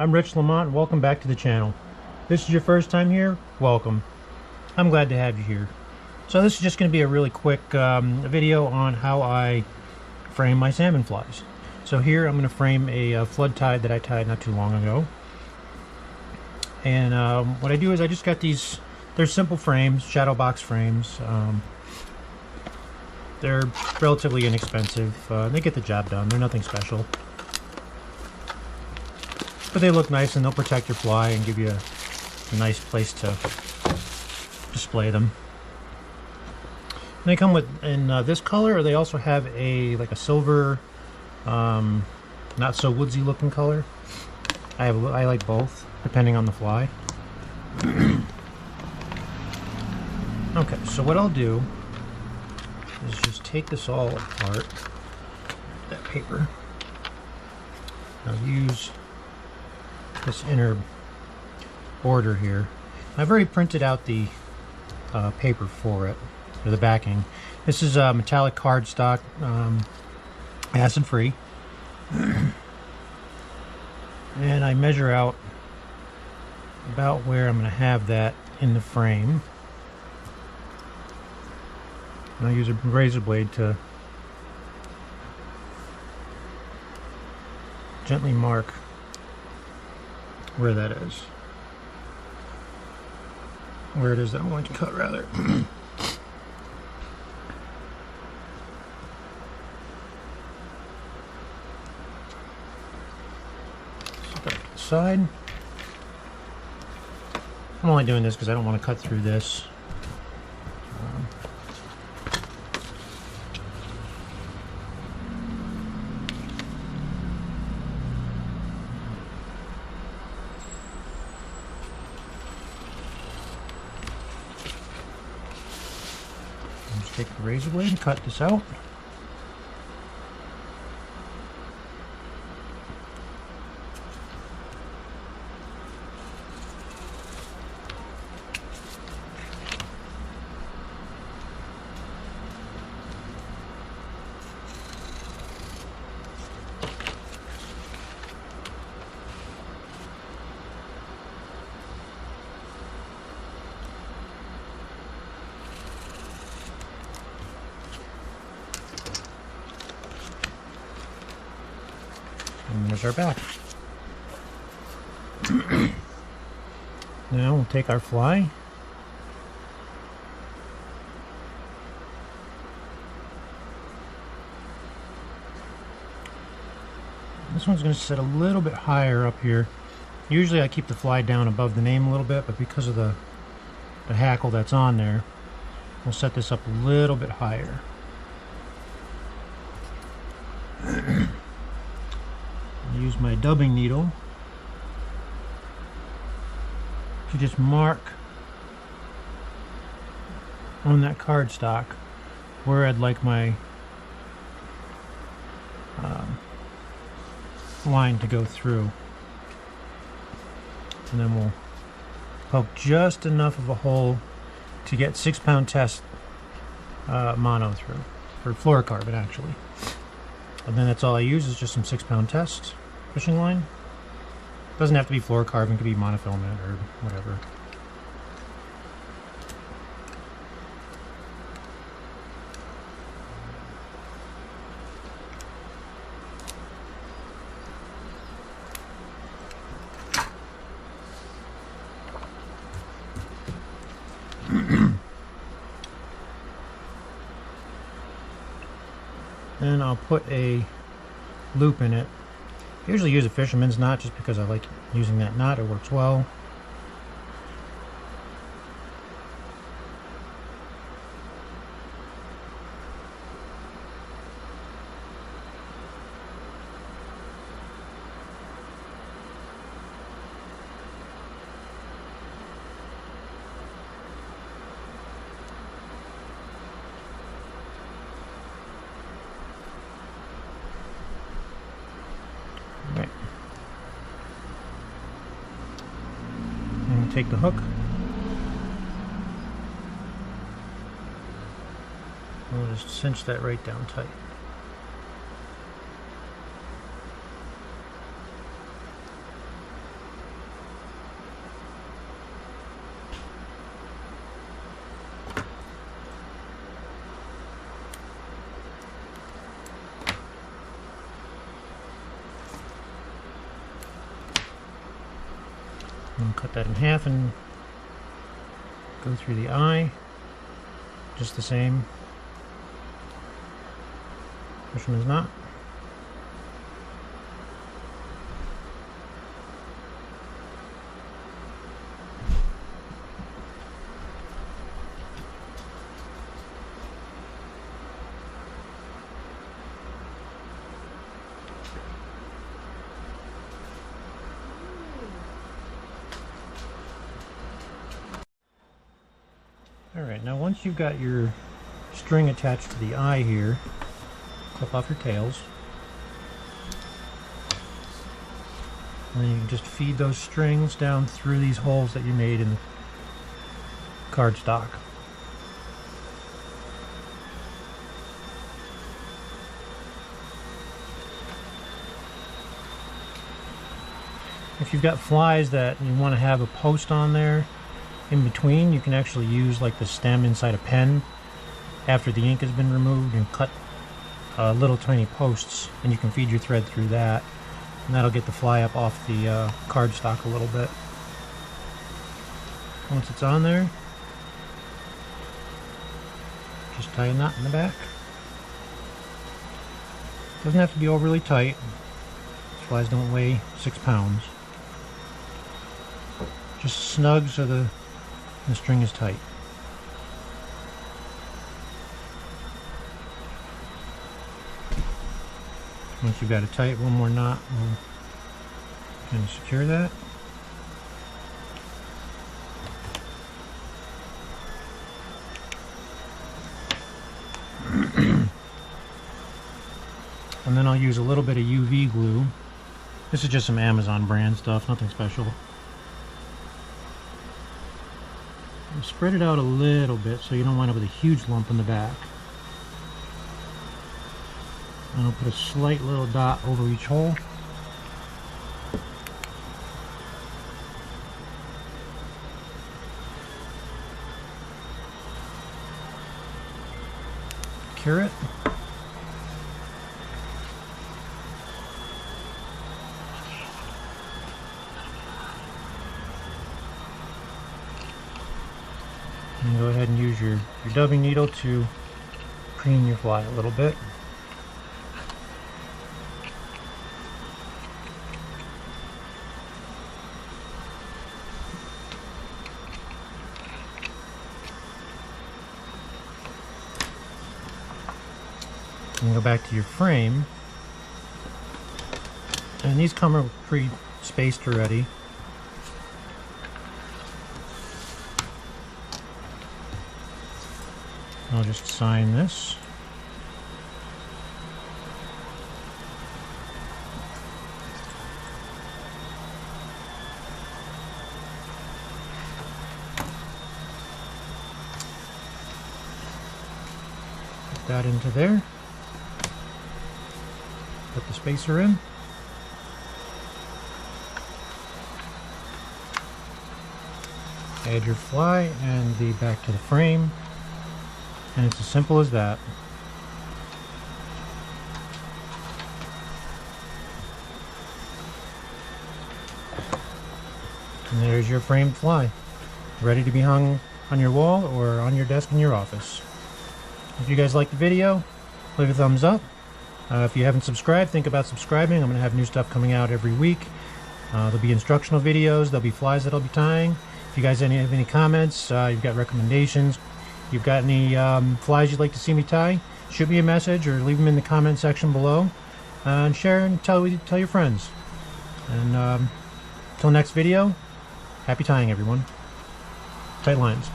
I'm Rich Lamont and welcome back to the channel. This is your first time here? Welcome. I'm glad to have you here. So this is just going to be a really quick video on how I frame my salmon flies. So here I'm going to frame a Floodtide that I tied not too long ago. And what I do is I just got these, they're simple frames, shadow box frames. They're relatively inexpensive. They get the job done. They're nothing special. But they look nice and they'll protect your fly and give you a nice place to display them. And they come in this color, or they also have like a silver, not so woodsy looking color. I like both, depending on the fly. Okay, so what I'll do is just take this all apart, that paper. I'll use this inner border here. I've already printed out the paper for it, or the backing. This is metallic cardstock, acid free. And I measure out about where I'm going to have that in the frame. And I use a razor blade to gently mark where that is. Where it is that I'm going to cut, rather. Set that to the side. I'm only doing this because I don't want to cut through this. Just take the razor blade and cut this out. And there's our back. Now we'll take our fly. This one's going to sit a little bit higher up here. Usually I keep the fly down above the name a little bit, but because of the hackle that's on there, we'll set this up a little bit higher. Use my dubbing needle to just mark on that cardstock where I'd like my line to go through, and then we'll poke just enough of a hole to get 6-pound test mono through, or fluorocarbon actually. And then that's all I use is just some 6-pound test fishing line. Doesn't have to be fluorocarbon, it could be monofilament or whatever. And I'll put a loop in it. I usually use a fisherman's knot just because I like using that knot. It works well. Take the hook. We'll just cinch that right down tight. cut that in half and go through the eye, just the same. Which one is not? Alright, now once you've got your string attached to the eye here, clip off your tails. And then you can just feed those strings down through these holes that you made in the cardstock. If you've got flies that you want to have a post on there in between, you can actually use like the stem inside a pen after the ink has been removed and cut little tiny posts, and you can feed your thread through that, and that'll get the fly up off the cardstock a little bit. Once it's on there, just tie a knot in the back. Doesn't have to be overly tight. Flies don't weigh 6 pounds. Just snug so the string is tight. Once you've got it tight, one more knot will kind of secure that. And then I'll use a little bit of UV glue. This is just some Amazon brand stuff, nothing special. And spread it out a little bit so you don't wind up with a huge lump in the back. And I'll put a slight little dot over each hole. Cure it. And go ahead and use your dubbing needle to preen your fly a little bit. And go back to your frame, and these come pre-spaced already. I'll just sign this. Put that into there. Put the spacer in. Add your fly and the back to the frame. And it's as simple as that. And there's your framed fly, ready to be hung on your wall or on your desk in your office. If you guys liked the video, leave a thumbs up. If you haven't subscribed, think about subscribing. I'm going to have new stuff coming out every week. There'll be instructional videos, there'll be flies that I'll be tying. If you guys have any comments, you've got recommendations, you've got any flies you'd like to see me tie, shoot me a message or leave them in the comment section below. And share and tell your friends. And until next video, happy tying everyone. Tight lines.